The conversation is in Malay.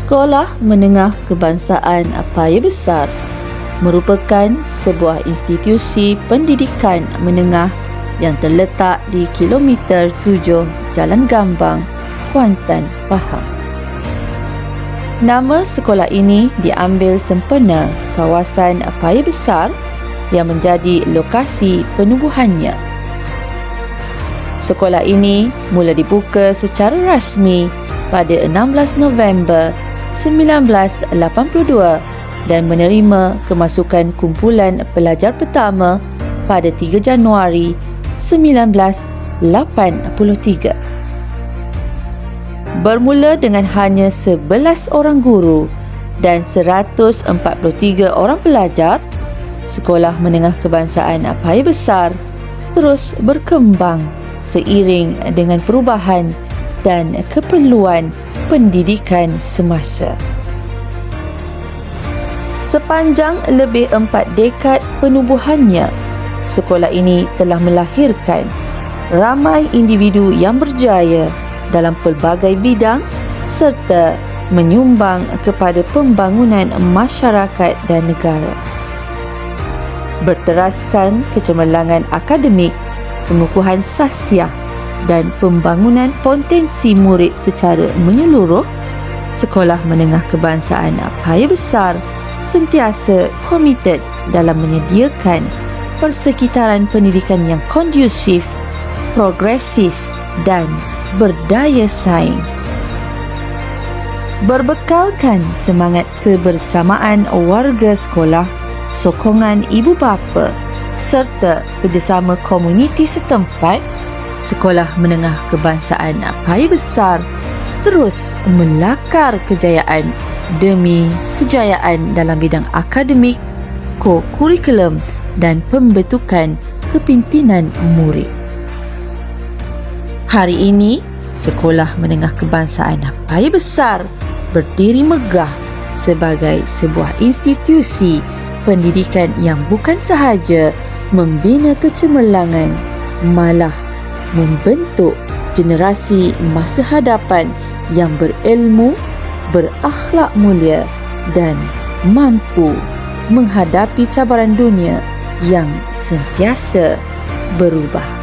Sekolah Menengah Kebangsaan Paya Besar merupakan sebuah institusi pendidikan menengah yang terletak di kilometer 7 Jalan Gambang, Kuantan, Pahang. Nama sekolah ini diambil sempena kawasan Paya Besar yang menjadi lokasi penubuhannya. Sekolah ini mula dibuka secara rasmi pada 16 November 1982 dan menerima kemasukan kumpulan pelajar pertama pada 3 Januari 1983. Bermula dengan hanya 11 orang guru dan 143 orang pelajar, Sekolah Menengah Kebangsaan Paya Besar terus berkembang seiring dengan perubahan dan keperluan pendidikan semasa. Sepanjang lebih 4 dekad penubuhannya, sekolah ini telah melahirkan ramai individu yang berjaya dalam pelbagai bidang serta menyumbang kepada pembangunan masyarakat dan negara. Berteraskan kecemerlangan akademik, pengukuhan sasiah dan pembangunan potensi murid secara menyeluruh, Sekolah Menengah Kebangsaan Paya Besar sentiasa komited dalam menyediakan persekitaran pendidikan yang kondusif, progresif dan berdaya saing. Berbekalkan semangat kebersamaan warga sekolah, sokongan ibu bapa serta kerjasama komuniti setempat, Sekolah Menengah Kebangsaan Paya Besar terus melakar kejayaan demi kejayaan dalam bidang akademik, kurikulum dan pembentukan kepimpinan murid. Hari ini, Sekolah Menengah Kebangsaan Paya Besar berdiri megah sebagai sebuah institusi pendidikan yang bukan sahaja membina kecemerlangan, malah membentuk generasi masa hadapan yang berilmu, berakhlak mulia dan mampu menghadapi cabaran dunia yang sentiasa berubah.